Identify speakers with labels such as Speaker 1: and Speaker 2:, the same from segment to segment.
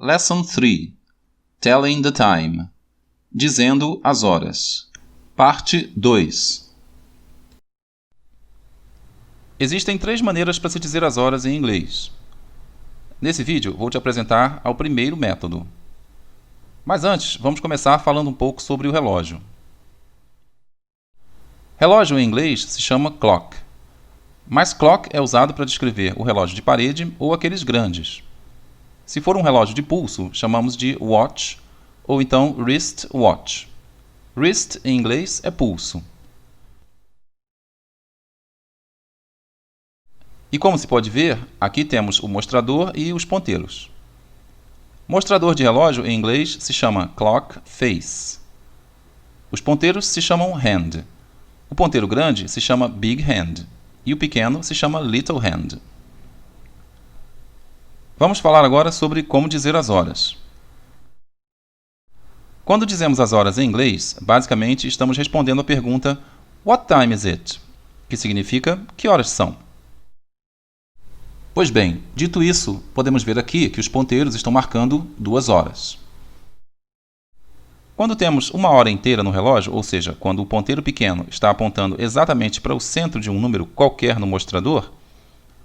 Speaker 1: Lesson 3. Telling the time. Dizendo as horas. Parte 2. Existem 3 maneiras para se dizer as horas em inglês. Nesse vídeo, vou te apresentar ao primeiro método. Mas antes, vamos começar falando um pouco sobre o relógio. Relógio em inglês se chama clock. Mas clock é usado para descrever o relógio de parede ou aqueles grandes. Se for um relógio de pulso, chamamos de watch ou então wrist watch. Wrist em inglês é pulso. E como se pode ver, aqui temos o mostrador e os ponteiros. Mostrador de relógio em inglês se chama clock face. Os ponteiros se chamam hand. O ponteiro grande se chama big hand e o pequeno se chama little hand. Vamos falar agora sobre como dizer as horas. Quando dizemos as horas em inglês, basicamente estamos respondendo à pergunta What time is it? Que significa que horas são? Pois bem, dito isso, podemos ver aqui que os ponteiros estão marcando 2 horas. Quando temos uma hora inteira no relógio, ou seja, quando o ponteiro pequeno está apontando exatamente para o centro de um número qualquer no mostrador,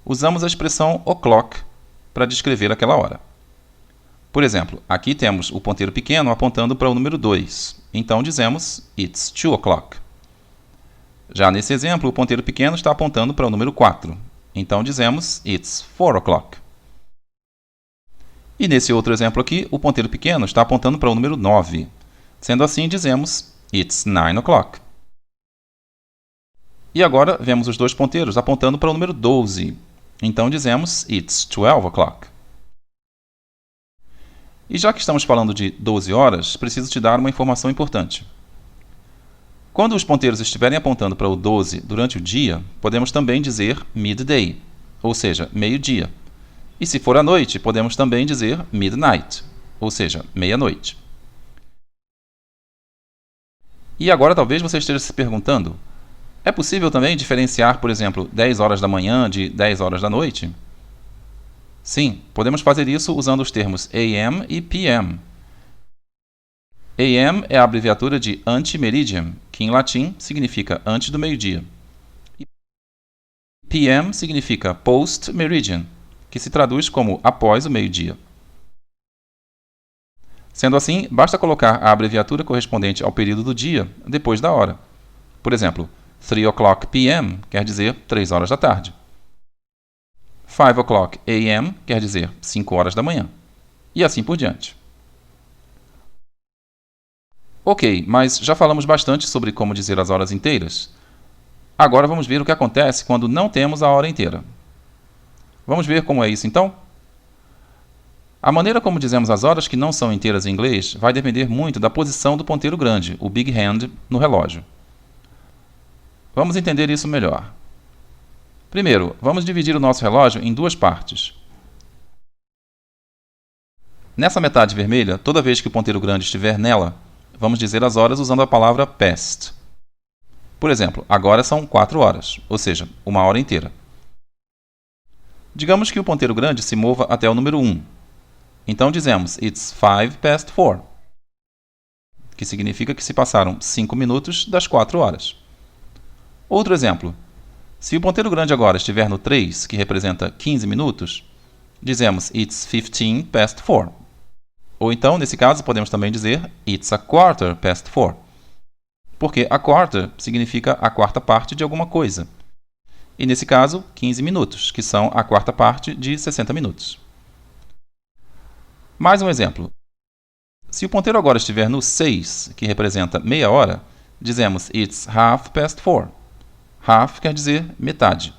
Speaker 1: usamos a expressão o'clock para descrever aquela hora. Por exemplo, aqui temos o ponteiro pequeno apontando para o número 2, então dizemos It's 2 o'clock. Já nesse exemplo, o ponteiro pequeno está apontando para o número 4, então dizemos It's 4 o'clock. E nesse outro exemplo aqui, o ponteiro pequeno está apontando para o número 9, sendo assim dizemos It's 9 o'clock. E agora vemos os dois ponteiros apontando para o número 12, então dizemos It's 12 o'clock. E já que estamos falando de 12 horas, preciso te dar uma informação importante. Quando os ponteiros estiverem apontando para o 12 durante o dia, podemos também dizer midday, ou seja, meio-dia. E se for à noite, podemos também dizer midnight, ou seja, meia-noite. E agora talvez você esteja se perguntando, é possível também diferenciar, por exemplo, 10 horas da manhã de 10 horas da noite? Sim, podemos fazer isso usando os termos AM e PM. AM é a abreviatura de ante-meridiem, que em latim significa antes do meio-dia. E PM significa post-meridian, que se traduz como após o meio-dia. Sendo assim, basta colocar a abreviatura correspondente ao período do dia depois da hora. Por exemplo, 3 o'clock PM quer dizer 3 horas da tarde. 5 o'clock AM quer dizer 5 horas da manhã. E assim por diante. Ok, mas já falamos bastante sobre como dizer as horas inteiras. Agora vamos ver o que acontece quando não temos a hora inteira. Vamos ver como é isso então? A maneira como dizemos as horas que não são inteiras em inglês vai depender muito da posição do ponteiro grande, o big hand, no relógio. Vamos entender isso melhor. Primeiro, vamos dividir o nosso relógio em 2 partes. Nessa metade vermelha, toda vez que o ponteiro grande estiver nela, vamos dizer as horas usando a palavra past. Por exemplo, agora são 4 horas, ou seja, 1 hora inteira. Digamos que o ponteiro grande se mova até o número 1. Então dizemos It's 5 past 4, que significa que se passaram 5 minutos das 4 horas. Outro exemplo. Se o ponteiro grande agora estiver no 3, que representa 15 minutos, dizemos It's 15 past 4. Ou então, nesse caso, podemos também dizer It's a quarter past 4. Porque a quarter significa a quarta parte de alguma coisa. E nesse caso, 15 minutos, que são a quarta parte de 60 minutos. Mais um exemplo. Se o ponteiro agora estiver no 6, que representa meia hora, dizemos It's half past 4. Half quer dizer metade.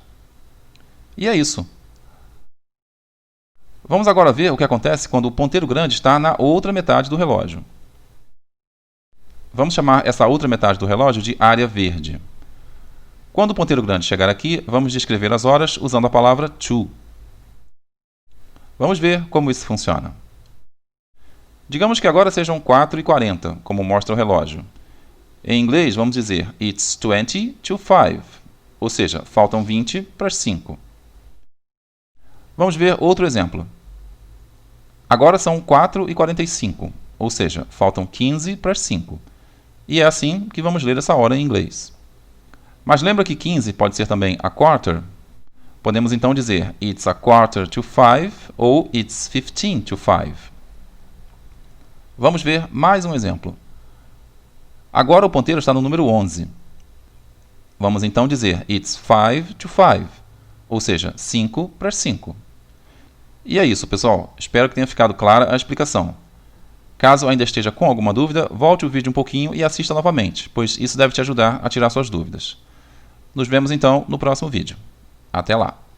Speaker 1: E é isso. Vamos agora ver o que acontece quando o ponteiro grande está na outra metade do relógio. Vamos chamar essa outra metade do relógio de área verde. Quando o ponteiro grande chegar aqui, vamos descrever as horas usando a palavra to. Vamos ver como isso funciona. Digamos que agora sejam 4h40, como mostra o relógio. Em inglês, vamos dizer It's 20 to 5, ou seja, faltam 20 para as 5. Vamos ver outro exemplo. Agora são 4h45, ou seja, faltam 15 para as 5. E é assim que vamos ler essa hora em inglês. Mas lembra que 15 pode ser também a quarter? Podemos então dizer It's a quarter to 5 ou It's 15 to 5. Vamos ver mais um exemplo. Agora o ponteiro está no número 11. Vamos então dizer It's 5 to 5, ou seja, 5 para as 5. E é isso, pessoal. Espero que tenha ficado clara a explicação. Caso ainda esteja com alguma dúvida, volte o vídeo um pouquinho e assista novamente, pois isso deve te ajudar a tirar suas dúvidas. Nos vemos então no próximo vídeo. Até lá!